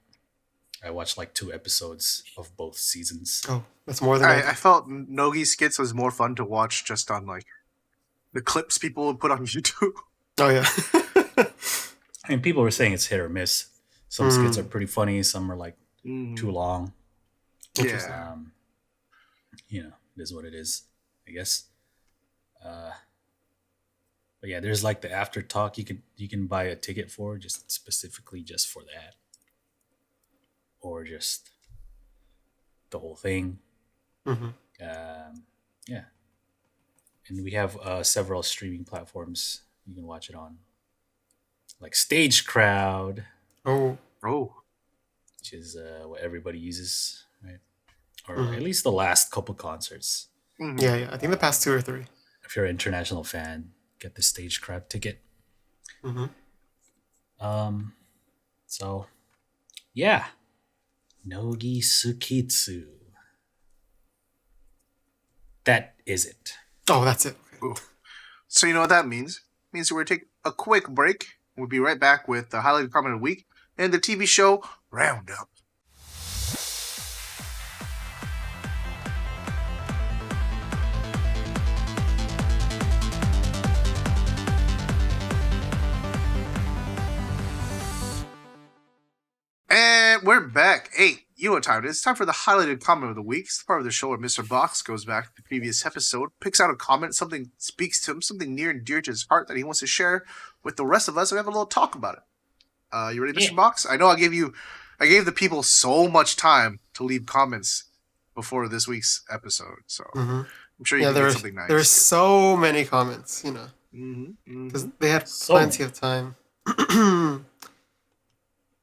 I watched like 2 episodes of both seasons. Oh, that's more than I felt Nogi Skits was more fun to watch just on like the clips people would put on YouTube. Oh yeah. I mean, people were saying it's hit or miss. Some skits are pretty funny. Some are like too long. Yeah. You know, it is what it is, I guess. But yeah, there's like the after talk you can buy a ticket for, just specifically just for that, or just the whole thing. Yeah, and we have several streaming platforms you can watch it on, like Stage Crowd. Oh, which is what everybody uses, right? Or at least the last couple concerts. Yeah. I think the past 2 or 3. If you're an international fan, get the Stage Crowd ticket. So, yeah, Nogi Sukitsu. That is it. Oh, that's it. Okay. So you know what that means? It means we're going to take a quick break. We'll be right back with the highlighted comment of the week and the TV show Roundup. And we're back. Hey, you know what time it is. It's time for the highlighted comment of the week. It's the part of the show where Mr. Box goes back to the previous episode, picks out a comment, something speaks to him, something near and dear to his heart that he wants to share with the rest of us, and we have a little talk about it. You ready, Mr. Box? I know I gave the people so much time to leave comments before this week's episode, so I'm sure you can get something nice. There were so many comments, you know, because they had plenty of time.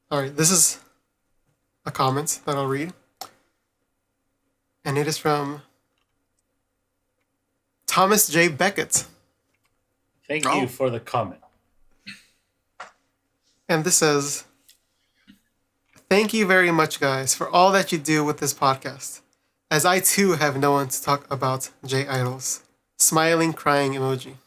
All right, this is a comment that I'll read, and it is from Thomas J. Beckett. Thank you for the comment. And this says, "Thank you very much, guys, for all that you do with this podcast, as I too have no one to talk about J-idols." Smiling, crying emoji.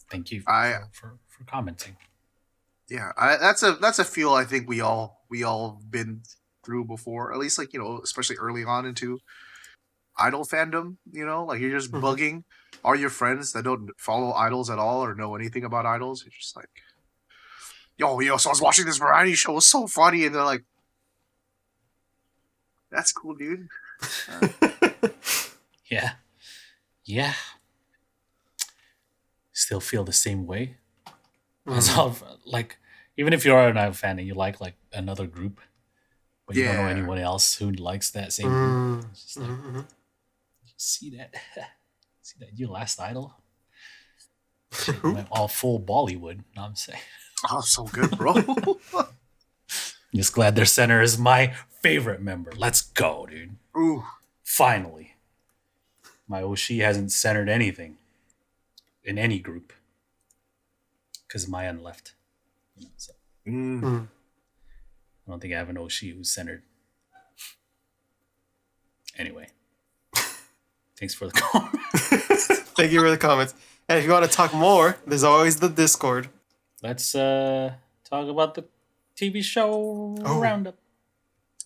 Thank you for commenting. Yeah, that's a feel I think we all been through before. At least, like, you know, especially early on into idol fandom. You know, like you're just bugging all your friends that don't follow idols at all or know anything about idols. You're just like, yo, so I was watching this variety show. It was so funny, and they're like, "That's cool, dude." Yeah. Still feel the same way. Like, even if you're an idol fan and you like another group, but you don't know anyone else who likes that same group, it's just like, see that your last idol? Went all full Bollywood. No, I'm saying. Oh, so good, bro. Just glad their center is my favorite member. Let's go, dude. Ooh. Finally. My Oshi hasn't centered anything in any group because Mayan left. You know, so. I don't think I have an Oshi who's centered. Anyway, thanks for the comment. Thank you for the comments. And if you want to talk more, there's always the Discord. Let's talk about the TV show Roundup.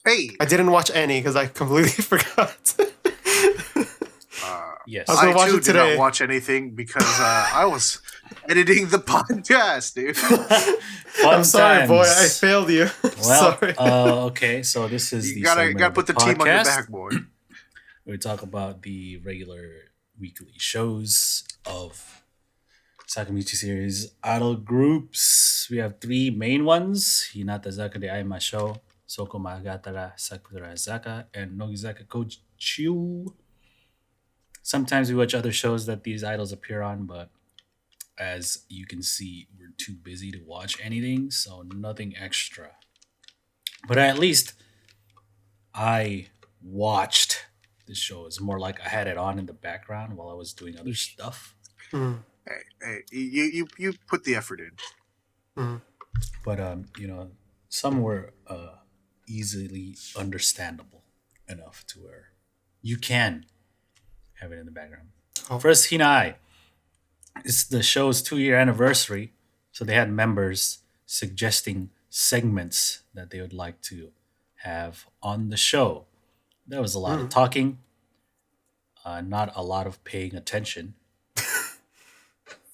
Hey, I didn't watch any because I completely forgot. Yes, I too did not watch anything because I was editing the podcast, dude. I'm sorry, boy. I failed you. Well, sorry. Okay, so this is you gotta put the team on your back, boy. We talk about the regular weekly shows of Sakamichi series idol groups. We have 3 main ones: Hinatazaka de Aimashou, Soko, Magattara, Sakurazaka, and Nogizaka Koujichuu. Sometimes we watch other shows that these idols appear on, but as you can see, we're too busy to watch anything, so nothing extra. But at least I watched this show. It's more like I had it on in the background while I was doing other stuff. Mm. Hey, you put the effort in. Mm. But some were easily understandable enough to where you can have it in the background. Oh. First, Hinai. It's the show's 2-year anniversary, so they had members suggesting segments that they would like to have on the show. There was a lot of talking, not a lot of paying attention.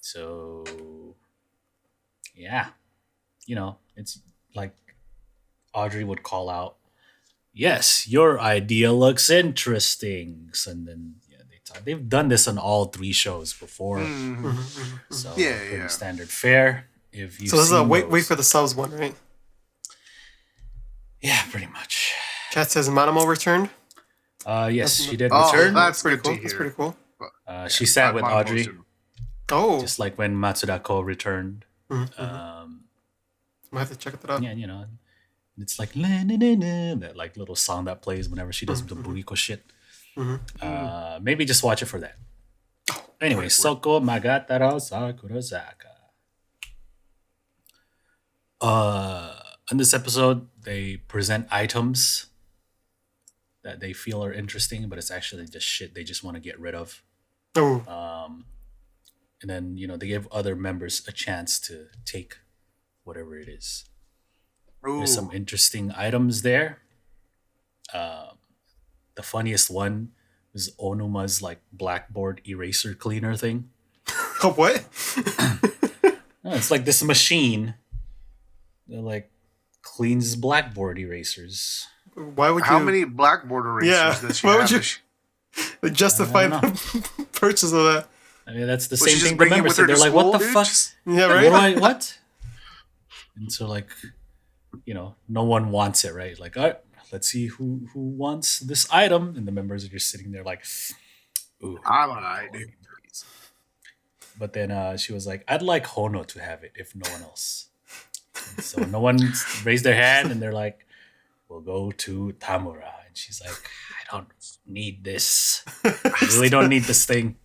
So, yeah, it's like Audrey would call out, "Yes, your idea looks interesting," and then they've done this on all 3 shows before, so pretty standard fare. If you so this is a wait for the subs one, right? Yeah, pretty much. Chat says Manamo returned. Yes, she did return. That's pretty good cool. to That's hear. pretty cool. She sat with Audrey, just like when Matsudako returned. I have to check that out. Yeah, it's like that like little song that plays whenever she does the buriko shit. Maybe just watch it for that. Anyway, Soko, Magattara, Sakurazaka. In this episode, they present items that they feel are interesting, but it's actually just shit they just want to get rid of. And then, they give other members a chance to take whatever it is. There's some interesting items there. The funniest one was Onuma's like blackboard eraser cleaner thing. Oh, what? It's like this machine that like cleans blackboard erasers. Why would you? How many blackboard erasers does she why have? would you justify the purchase of that? I mean, that's the Was same she just thing the bringing it members with her said. They're to like, what the school, dude? fuck? Just- Yeah, right. What? And so like, no one wants it, right? Like, all right, let's see who wants this item. And the members are just sitting there like, ooh. I'm alright, dude. But then she was like, I'd like Hono to have it if no one else. And so no one raised their hand and they're like, we'll go to Tamura. And she's like, I don't need this. I really don't need this thing.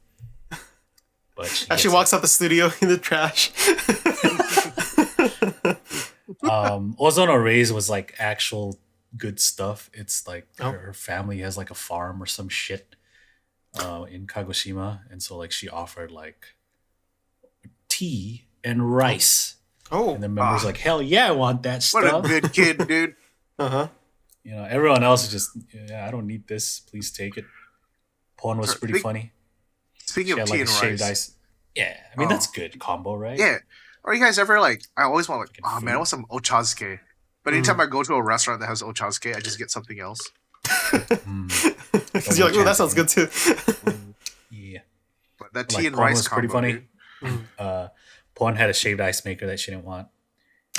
But She walks out the studio in the trash. Ozono Rays was like actual good stuff. It's like her family has like a farm or some shit in Kagoshima. And so like she offered like tea and rice. And the members like, hell yeah, I want that stuff. What a good kid, dude. Everyone else is just, I don't need this. Please take it. Pon was pretty funny. Speaking of tea and rice. Yeah, I mean, that's good combo, right? Yeah. Are you guys ever like, I always want like, oh man, I want some ochazuke. But anytime I go to a restaurant that has ochazuke, I just get something else. Because you're like, oh, that sounds good too. Yeah. But that tea and Pon rice was combo, pretty funny. Pon had a shaved ice maker that she didn't want.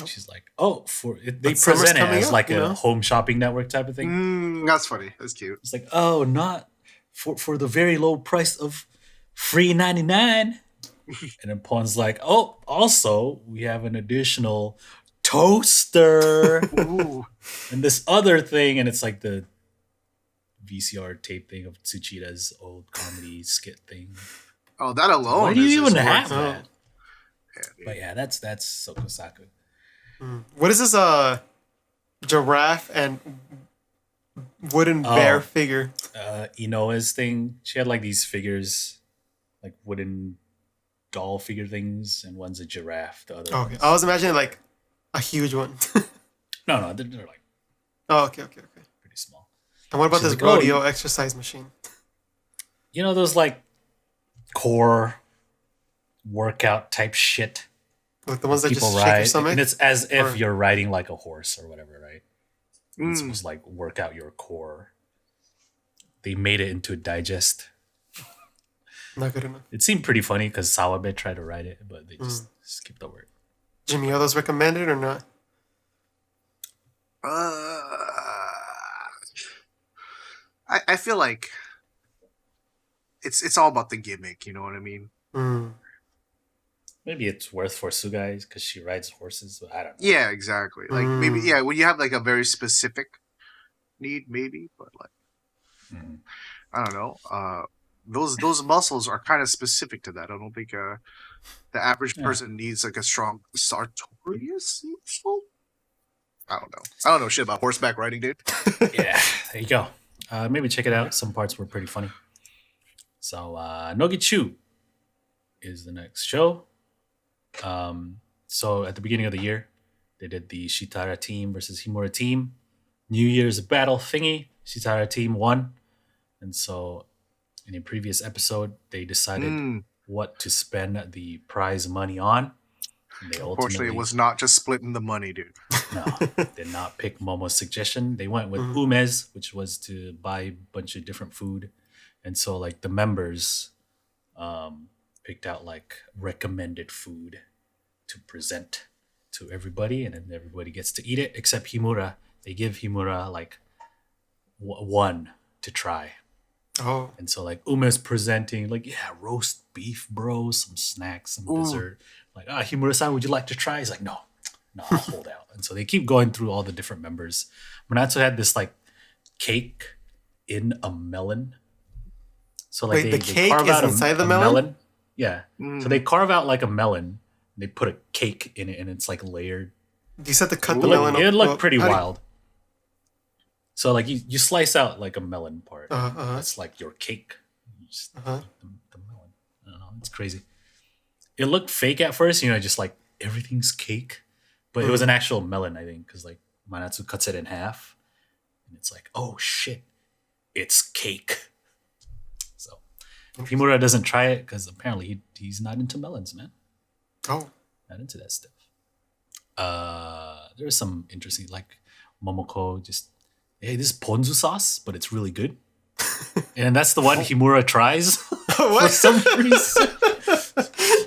She's like, they present it as like a home shopping network type of thing. That's funny. That's cute. It's like, oh, not for the very low price of $3.99. And then Pon's like, oh, also, we have an additional toaster and this other thing. And it's like the VCR tape thing of Tsuchida's old comedy skit thing. Oh, that alone. Why do you even have that? Yeah, but yeah, that's Sokosaku. What is this giraffe and wooden bear figure? Inoa's thing. She had like these figures, like wooden doll figure things, and one's a giraffe. The other. Okay, I was imagining like a huge one. No, they're like. Oh, okay. Pretty small. And what about She's this like, rodeo exercise machine? Those like core workout type shit. Like the ones that people just ride, shake your stomach? and it's as if you're riding like a horse or whatever, right? It's supposed to like work out your core. They made it into a digest. Not good enough. It seemed pretty funny because Sawabe tried to ride it, but they just skipped over it. Jimmy, are those recommended or not? I feel like it's all about the gimmick. You know what I mean? Maybe it's worth for Sugai because she rides horses. But I don't know. Yeah, exactly. Like maybe when you have like a very specific need, maybe, but like I don't know. Those muscles are kind of specific to that. I don't think the average person needs like a strong sartorius muscle. I don't know. I don't know shit about horseback riding, dude. Yeah, there you go. Maybe check it out. Some parts were pretty funny. So Nogizaka is the next show. So at the beginning of the year, they did the Shitara team versus Himura team. New Year's battle thingy. Shitara team won. And so in a previous episode, they decided what to spend the prize money on. Unfortunately, it was not just splitting the money, dude. No, did not pick Momo's suggestion. They went with Umez, which was to buy a bunch of different food. And so like the members picked out like recommended food to present to everybody, and then everybody gets to eat it except Himura. They give Himura like one to try. Oh. And so like Ume's presenting like, yeah, roast beef, bro, some snacks, some dessert. Like, Himura-san, would you like to try? He's like, no, I'll hold out. And so they keep going through all the different members. Manatsu had this like cake in a melon. So like the cake carve is out inside the melon? Yeah. So they carve out like a melon. And they put a cake in it, and it's like layered. You said to cut the melon. It looked pretty wild. So like you slice out like a melon part. It's like your cake. You just eat the melon. I don't know. It's crazy. It looked fake at first, just like everything's cake. But it was an actual melon, I think, because like Manatsu cuts it in half. And it's like, oh shit, it's cake. So if Himura doesn't try it, because apparently he's not into melons, man. Oh. Not into that stuff. There's some interesting, like Momoko just, hey, this is ponzu sauce, but it's really good. And that's the one Himura tries for some reason.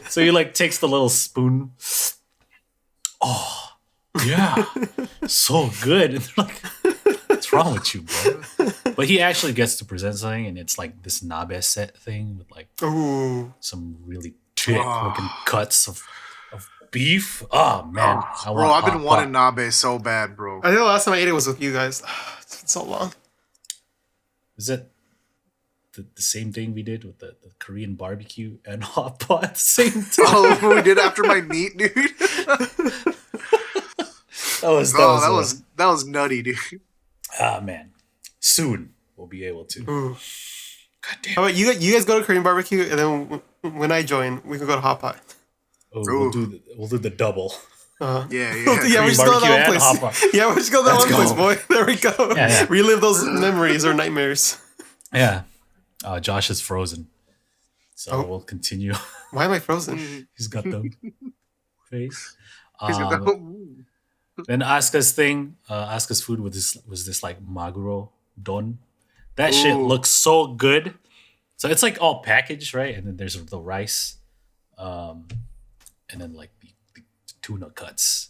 So he like takes the little spoon. Oh, yeah, so good. And they're like, what's wrong with you, bro? But he actually gets to present something, and it's like this nabe set thing with like some really thick looking cuts of beef. Oh man, bro, I've been wanting nabe so bad, bro. I think the last time I ate it was with you guys. It's been so long. Is it the same thing we did with the Korean barbecue and hot pot at the same time? Oh, we did after my meat, dude. that was nutty, dude. Ah man, soon we'll be able to. Ooh. God damn. How about you guys go to Korean barbecue, and then when I join, we can go to hot pot. Oh, we'll do the double. Yeah. Yeah, we just go to that one place. Yeah, we just go to that one place, boy. There we go. Yeah. Relive those memories or nightmares. Yeah. Josh is frozen. So we'll continue. Why am I frozen? He's got the face. Then Asuka's thing, Asuka's food was this like maguro don. That shit looks so good. So it's like all packaged, right? And then there's the rice. And then like the tuna cuts.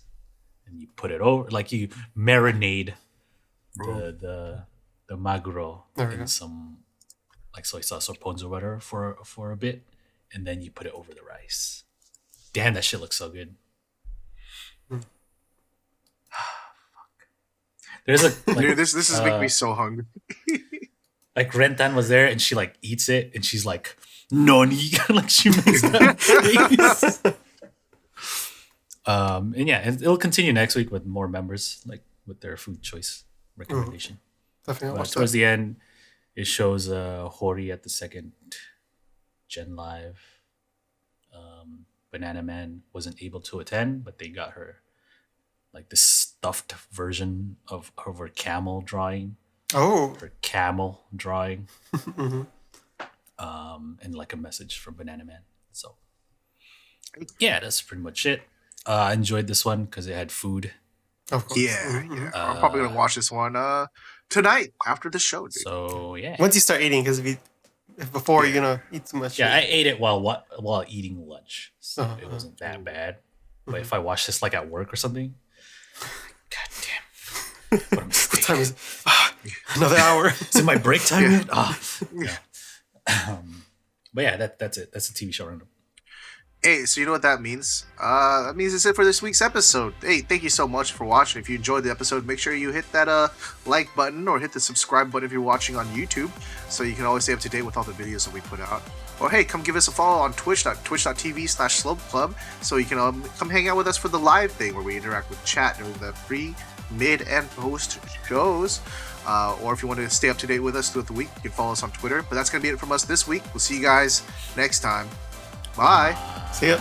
And you put it over, like you marinade the maguro in some like soy sauce or ponzu butter for a bit, and then you put it over the rice. Damn, that shit looks so good. Fuck. There's a like, dude, this is making me so hungry. Like Rentan was there, and she like eats it, and she's like, "Noni," like she makes that face. And yeah, it'll continue next week with more members, like with their food choice recommendation. Definitely. But towards the end, it shows Hori at the second Gen Live. Banana Man wasn't able to attend, but they got her like this stuffed version of her camel drawing. Oh. Her camel drawing. And like a message from Banana Man. So yeah, that's pretty much it. I enjoyed this one because it had food. Of course. Yeah. I'm probably gonna watch this one tonight after the show, dude. So yeah. Once you start eating, because before you're gonna eat too much. Yeah, I ate it while eating lunch, so it wasn't that bad. But if I watch this like at work or something, god damn, what a mistake. What time is it? Another hour. Is it my break time yet? Yeah. But yeah, that's it. That's a TV show roundup. Hey, so you know what that means? That means it's it for this week's episode. Hey, thank you so much for watching. If you enjoyed the episode, make sure you hit that like button or hit the subscribe button if you're watching on YouTube, so you can always stay up to date with all the videos that we put out. Or hey, come give us a follow on twitch.tv/slopeclub, so you can come hang out with us for the live thing where we interact with chat during the pre, mid, and post shows. Or if you want to stay up to date with us throughout the week, you can follow us on Twitter. But that's going to be it from us this week. We'll see you guys next time. Bye. See ya.